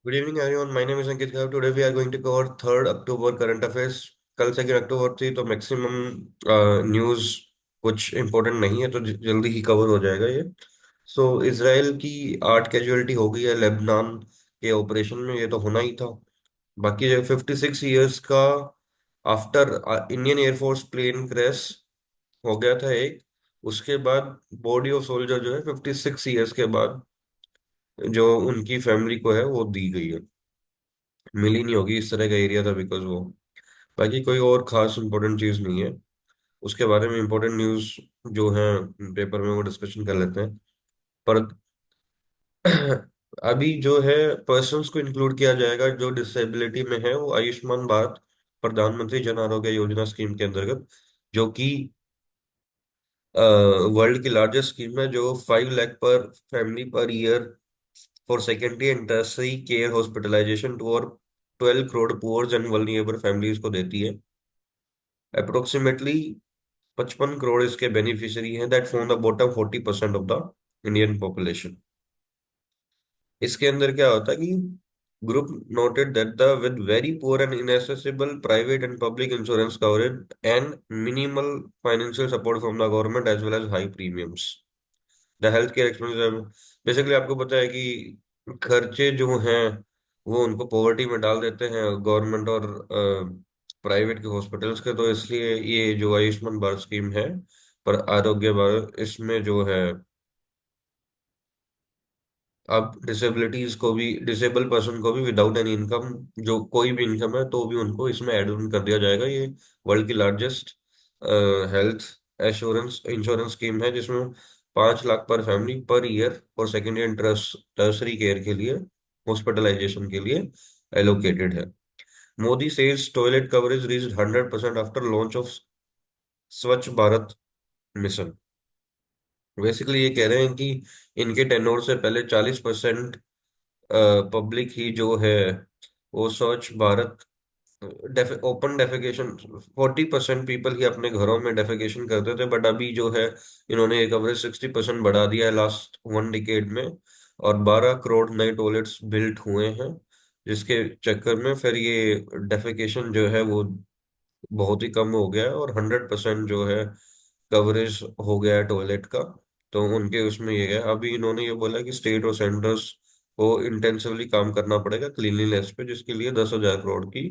Good evening, everyone. My name is Ankit Gaur. Today we are going to cover 3rd October current affairs. कल 2nd अक्टूबर थी तो maximum news कुछ important नहीं है तो जल्दी ही कवर हो जाएगा ये। इसराइल की 8 कैजुअलिटी हो गई है लेबनान के ऑपरेशन में, ये तो होना ही था। बाकी जो 56 ईयर्स का after Indian Air Force plane crash हो गया था एक, उसके बाद बॉडी ऑफ सोल्जर जो है 56 ईयर्स के बाद जो उनकी फैमिली को है वो दी गई है। मिली नहीं होगी, इस तरह का एरिया था बिकॉज वो। बाकी कोई और खास इंपॉर्टेंट चीज नहीं है। उसके बारे में इंपॉर्टेंट न्यूज जो है पेपर में वो डिस्कशन कर लेते हैं। पर अभी जो है पर्सन्स को इंक्लूड किया जाएगा जो डिसेबिलिटी में है, वो आयुष्मान भारत प्रधानमंत्री जन आरोग्य योजना स्कीम के अंतर्गत, जो कि वर्ल्ड की लार्जेस्ट स्कीम है, जो 5 लाख पर फैमिली पर year for secondary and tertiary care hospitalisation to और 12 crore poors and vulnerable families को देती है। अप्रोक्सीमेटली 55 करोड़ इसके बेनिफिशियरी हैं that form the bottom 40% of the Indian population. इसके अंदर क्या होता है कि group noted that the with very poor and inaccessible private and public insurance coverage and minimal financial support from the government as well as high premiums, the health care expenses. Basically आपको पता है कि खर्चे जो हैं वो उनको poverty में डाल देते हैं गवर्नमेंट और प्राइवेट के हॉस्पिटल्स के, तो इसलिए ये जो आयुष्मान भारत स्कीम है पर आरोग्य भारत, इसमें जो है अब डिसेबिलिटीज को भी, डिसेबल पर्सन को भी विदाउट एनी इनकम, जो कोई भी इनकम है तो भी उनको इसमें ऐड ऑन कर दिया जाएगा। ये वर्ल्ड की largest health assurance insurance scheme है, जिसमें 5 लाख पर फैमिली पर ईयर और सेकेंडरी एंड टर्सरी केयर के लिए, हॉस्पिटलाइजेशन के लिए एलोकेटेड है। Modi says toilet coverage reached 100% after launch of स्वच्छ भारत मिशन। बेसिकली ये कह रहे हैं कि इनके टेन्योर से पहले 40% पब्लिक ही जो है वो स्वच्छ भारत ओपन डेफिकेशन, 40% पीपल ही अपने घरों में डेफिकेशन करते थे, बट अभी जो है इन्होंने ये कवरेज 60% बढ़ा दिया है लास्ट 1 डिकेड में। और 12 करोड़ नए टॉयलेट्स बिल्ट हुए हैं, जिसके चक्कर में फिर ये डेफिकेशन जो है वो बहुत ही कम हो गया है और 100% जो है कवरेज हो गया है टॉयलेट का। तो उनके उसमें ये है, अभी इन्होंने ये बोला कि स्टेट और सेंटर्स को इंटेंसिवली काम करना पड़ेगा क्लीनलीनेस पे, जिसके लिए 10,000 करोड़ की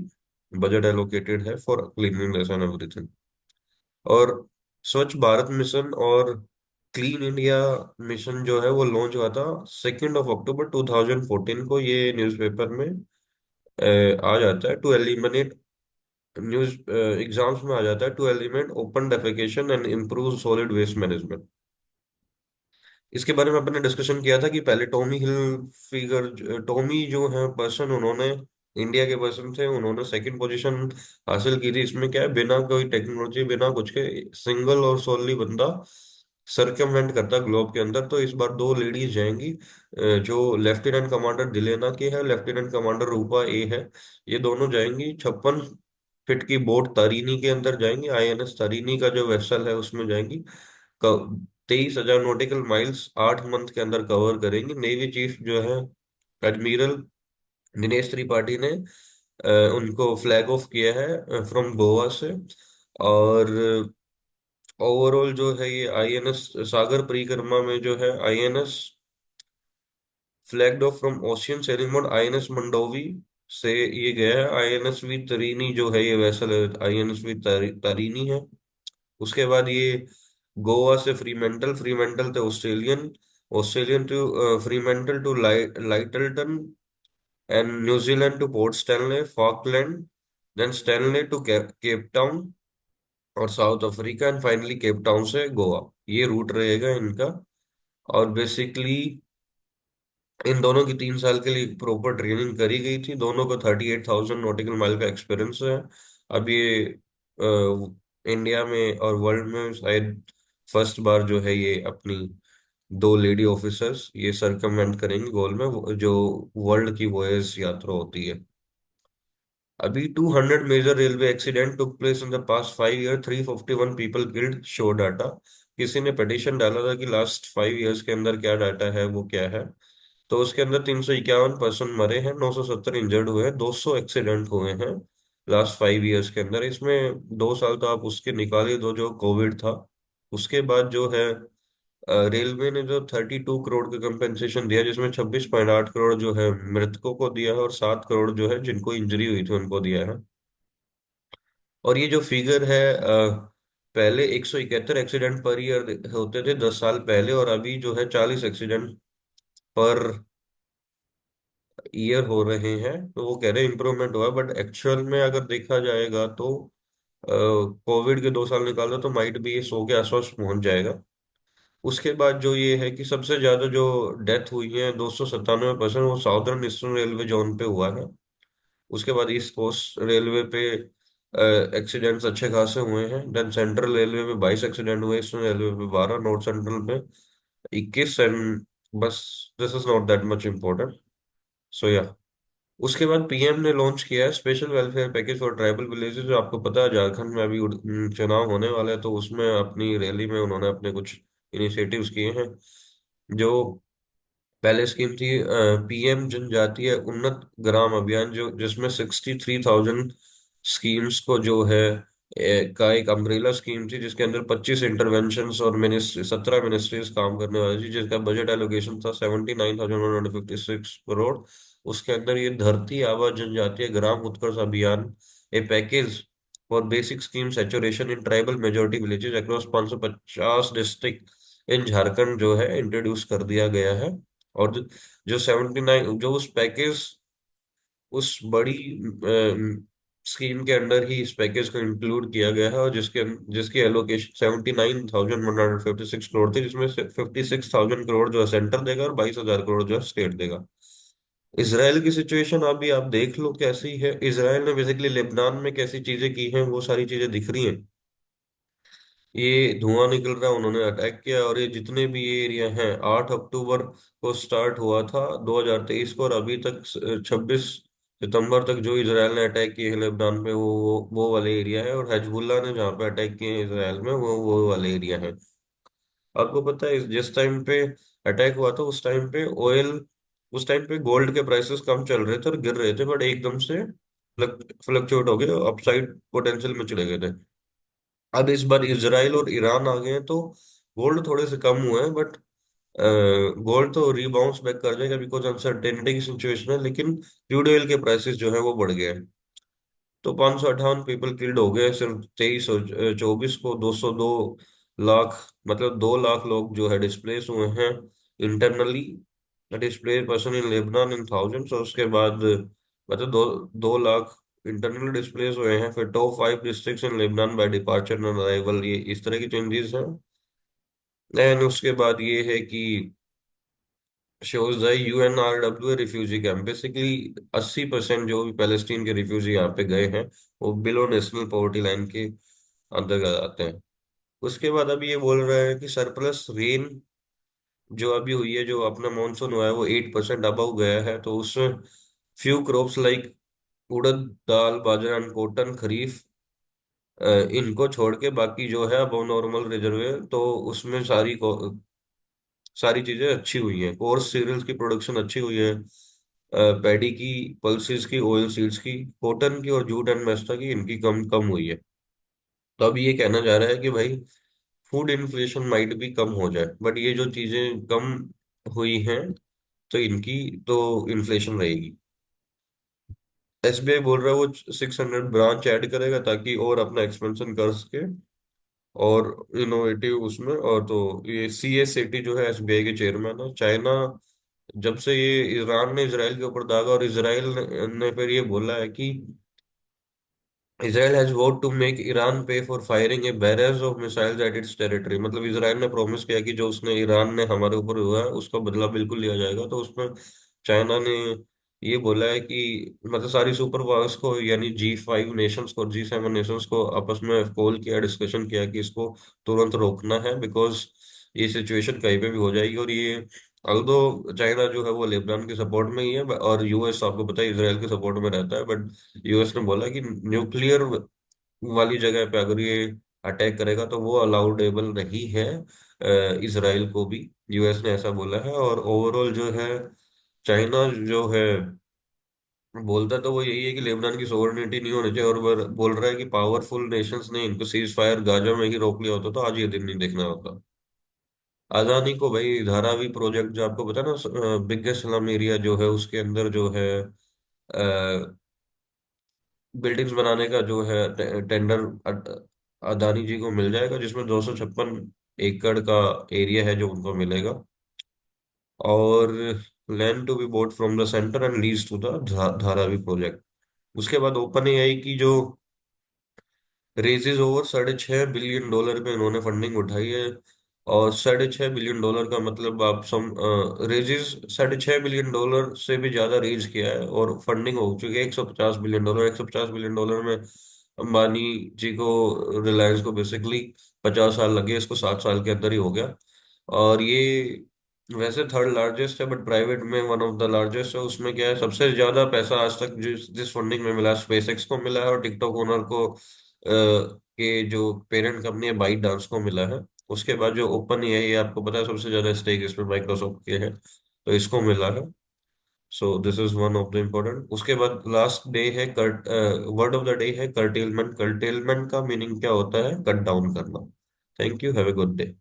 बजट एलोकेटेड है फॉर क्लीनलीनेस एंड एवरीथिंग। और स्वच्छ भारत मिशन और क्लीन इंडिया मिशन जो है वो लॉन्च हुआ था 2 अक्टूबर 2014 को। ये न्यूज़पेपर में आ जाता है टू एलिमिनेट, न्यूज एग्जाम्स में आ जाता है to eliminate open defecation and improve solid waste management. इसके बारे में अपने डिस्कशन किया था कि पहले टॉमी हिल फिगर, टॉमी जो है पर्सन, उन्होंने इंडिया के पर्सन थे, उन्होंने सेकंड पोजीशन हासिल की थी। इसमें क्या है, बिना कोई टेक्नोलॉजी बिना कुछ के सिंगल और सोनली बंदा सरकमवेंट करता ग्लोब के अंदर। तो इस बार दो लेडीज जाएंगी, जो लेफ्टिनेंट कमांडर दिलेना की है, लेफ्टिनेंट कमांडर रूपा ए है। ये दोनों जाएंगी 56 फीट की बोट तारीनी के अंदर जाएंगी, आईएनएस तारीनी का जो वेसल है उसमें जाएंगी। 23,000 नॉटिकल माइल्स 8 मंथ के अंदर कवर करेंगी। नेवी चीफ जो है एडमिरल दिनेश त्रिपाठी ने उनको फ्लैग ऑफ किया है फ्रॉम गोवा से। और ओवरऑल जो है ये आईएनएस सागर परिक्रमा में जो है INS flagged of from ocean selling mode INS Mandovi से ये गया है। आईएनएस वी तरीनी जो है ये वेसल है, आईएनएस वी तारीनी है। उसके बाद ये गोवा से फ्रीमेंटल, फ्रीमेंटल थे Australian, Australian to Fremantle to Lyttelton and New Zealand to Port Stanley Falkland, then Stanley to Cape Town और South Africa, and finally Cape Town से गोवा। ये रूट रहेगा इनका। और बेसिकली इन दोनों की 3 साल के लिए प्रॉपर ट्रेनिंग करी गई थी। दोनों को 38,000 नॉटिकल माइल का एक्सपीरियंस है। अब ये इंडिया में और वर्ल्ड में शायद फर्स्ट बार जो है ये अपनी दो लेडी ऑफिसर्स ये सरकमवेंट करेंगे गोल में, जो वर्ल्ड की वॉयज यात्रा होती है। अभी 200 major railway accident took place in the past 5 year, 351 people killed, show data. किसी ने पिटिशन डाला था कि लास्ट 5 ईयर्स के अंदर क्या डाटा है वो क्या है। तो उसके अंदर 351 पर्सन मरे हैं, 970 इंजर्ड हुए हैं, 200 एक्सीडेंट हुए हैं लास्ट 5 इयर्स के अंदर। इसमें 2 साल तो आप उसके निकालिए दो जो कोविड था। उसके बाद जो है रेलवे ने जो 32 करोड़ का कंपेंसेशन दिया, जिसमें 26.8 करोड़ जो है मृतकों को दिया है और 7 करोड़ जो है जिनको इंजरी हुई थी उनको दिया है। और ये जो फिगर है पहले 171 एक्सीडेंट पर ईयर होते थे 10 साल पहले, और अभी जो है 40 एक्सीडेंट पर ईयर हो रहे हैं। तो वो कह रहे हैं इम्प्रूवमेंट हुआ, बट एक्चुअल में अगर देखा जाएगा तो कोविड के 2 साल निकाल दो तो माइट भी ये 100 के आसपास पहुंच जाएगा। उसके बाद जो ये है कि सबसे ज्यादा जो डेथ हुई है 297%, वो साउदर्न ईस्टर्न रेलवे जोन पे हुआ है। उसके बाद ईस्ट कोस्ट रेलवे पे एक्सीडेंट्स अच्छे खासे हुए हैं। देन सेंट्रल रेलवे में 22 एक्सीडेंट हुए, ईस्टर्न रेलवे पे 12, नॉर्थ सेंट्रल पे 21, एंड बस this is not that much important. So या उसके बाद पीएम ने लॉन्च किया है special welfare package for tribal villages. जो आपको पता है झारखंड में अभी चुनाव होने वाले हैं, तो उसमें अपनी रैली में उन्होंने अपने कुछ इनिशिएटिव्स किए हैं। जो पहले स्कीम थी पीएम जनजातीय उन्नत ग्राम अभियान, जो जिसमें 63,000 स्कीम्स को जो है का एक अम्ब्रेला स्कीम थी, जिसके अंदर 25 इंटरवेंशंस और 17 मिनिस्ट्रीज काम करने वाली थी, जिसका बजट एलोकेशन था 79,156 करोड़। उसके अंदर ये धरती आबा जनजातीय Gram Utkarsh Abhiyan, a package for basic scheme saturation in tribal majority villages across 550 district in Jharkhand जो है इंट्रोड्यूस कर दिया गया है। और जो 79 जो उस पैकेज उस बड़ी स्कीम के अंडर ही इस पैकेज को इंक्लूड किया गया है, और जिसकी एलोकेशन 79,156 करोड़ थी, जिसमें से 56,000 करोड़ जो है सेंटर देगा और 22,000 करोड़ जो है स्टेट देगा। इसराइल की सिचुएशन अभी आप देख लो कैसी है। इसराइल ने बेसिकली लेबनान में कैसी चीजें की हैं वो सारी चीजें दिख रही हैं। ये धुआं निकल रहा है, उन्होंने अटैक किया, और ये जितने भी ये एरिया हैं 8 अक्टूबर को स्टार्ट हुआ था 2023 को, और अभी तक 26 सितंबर तक जो इसराइल ने अटैक किए हैं लेबनान में वो वाले एरिया है, और हिजबुल्लाह ने जहाँ पे अटैक किए हैं इसराइल में वो वाले एरिया है। आपको पता है जिस टाइम पे अटैक हुआ था उस टाइम पे गोल्ड के प्राइसेस कम चल रहे थे और गिर रहे थे, बट एकदम से फ्लक्चुएट हो गए, अपसाइड पोटेंशियल में चले गए थे। अब इस बार इजराइल और ईरान आ गए हैं, तो गोल्ड थोड़े से कम हुए हैं, बट गोल्ड तो रीबाउंस बैक कर जाएगा बिकॉज अनसर्टेनिटी की सिचुएशन है, लेकिन क्रूड ऑयल के प्राइसेस जो है वो बढ़ गए हैं। तो 558 पीपल किल्ड हो गए सिर्फ 23 और 24 को। 202 लाख, मतलब 2 लाख लोग जो है डिस्प्लेस हुए हैं internally. Displace person in Lebanon in thousands, और उसके बाद मतलब 2 लाख इंटरनल डिस्प्लेस हुए हैं। फिर top 5 districts in Lebanon by departure and arrival, ये इस तरह की चेंजेस हैं। एंड उसके बाद ये है कि shows the UNRWA refugee camp. Basically 80% जो भी पैलेस्टीन के रिफ्यूजी यहाँ पे गए हैं वो बिलो नेशनल पॉवर्टी लाइन के अंतर्गत आते हैं। उसके बाद अभी ये बोल रहे हैं कि सरप्लस रेन जो अभी हुई है, जो अपना मानसून हुआ है वो 8% अबव गया है, तो उसमें few crops like urad, dal, bajra and cotton, kharif, इनको छोड़ के बाकी जो है अब नॉर्मल रिजर्व है, तो उसमें सारी चीजें अच्छी हुई हैं। कोर्स सीरियल्स की प्रोडक्शन अच्छी हुई है, पैडी की, पल्सेस की, ऑयल सीड्स की, कॉटन की और जूट एंड मेस्टा की, इनकी कम कम हुई है। तो अब ये कहना जा रहा है कि भाई फूड इन्फ्लेशन माइट भी कम हो जाए, बट ये जो चीजें कम हुई हैं तो इनकी तो इन्फ्लेशन रहेगी। एसबीआई बोल रहा है वो 600 ब्रांच ऐड करेगा ताकि और अपना एक्सपेंशन कर सके, और इनोवेटिव उसमें। और तो ये सी एस सेठी जो है एसबीआई के चेयरमैन है। चाइना, जब से ये ईरान ने इसराइल के ऊपर दागा, और इसराइल ने फिर ये बोला है कि Israel has vowed to make Iran pay for firing a barrage of missiles at its territory। मतलब इसराइल ने प्रॉमिस किया कि जो उसने ईरान ने हमारे ऊपर हुआ है उसका बदला बिल्कुल लिया जाएगा। तो उसमें चाइना ने ये बोला है कि मतलब सारी सुपर पावर्स को, यानी G5 नेशंस को, G7 नेशंस को आपस में कॉल किया, डिस्कशन किया कि इसको तुरंत रोकना है, बिकॉज ये सिचुएशन कहीं पे भी हो जाएगी। और ये अल्दो चाइना जो है वो लेबनान के सपोर्ट में ही है, और यूएस आपको पता है इसराइल के सपोर्ट में रहता है, बट यूएस ने बोला कि न्यूक्लियर वाली जगह पे अगर ये अटैक करेगा तो वो अलाउडेबल नहीं है इसराइल को भी। यूएस ने ऐसा बोला है। और ओवरऑल जो है चाइना जो है बोलता तो वो यही है कि लेबनान की सोवरेनिटी नहीं होनी चाहिए, और वो बोल रहा है कि पावरफुल नेशंस ने इनको सीज फायर गाजा में ही रोक लिया होता तो आज ये दिन नहीं देखना होता। अदानी को भाई धारावी प्रोजेक्ट जो आपको पता है ना, बिगेस्ट स्लम एरिया जो है उसके अंदर जो है बिल्डिंग्स बनाने का जो है टेंडर अदानी जी को मिल जाएगा, जिसमें 256 एकड़ का एरिया है जो उनको मिलेगा। और land to be bought from the centre and lease to the Dharavi project. उसके बाद ओपन एआई की जो रेजेज ओवर $6.5 बिलियन पे इन्होंने फंडिंग उठाई है। और $6.5 बिलियन का मतलब आप सम रेजेज $6.5 बिलियन से भी ज्यादा रेज किया है, और फंडिंग हो चुकी है $150 बिलियन। $150 बिलियन में अंबानी जी को, रिलायंस को बेसिकली 50 साल लगे, इसको 7 साल के अंदर ही हो गया। और ये वैसे थर्ड लार्जेस्ट है, बट प्राइवेट में वन ऑफ द लार्जेस्ट है। उसमें क्या है, सबसे ज्यादा पैसा आज तक जिस जिस फंडिंग में मिला, स्पेसएक्स को मिला है, और टिकटॉक ओनर को के जो पेरेंट कंपनी है बाइट डांस को मिला है। उसके बाद जो ओपन एआई है, आपको पता है सबसे ज्यादा स्टेक इसमें माइक्रोसॉफ्ट के है, तो इसको मिला है। So this is one of the important. उसके बाद लास्ट डे है curt word of the day है कर्टेलमेंट। कर्टेलमेंट का मीनिंग क्या होता है? कट डाउन करना। Thank you, have a good day.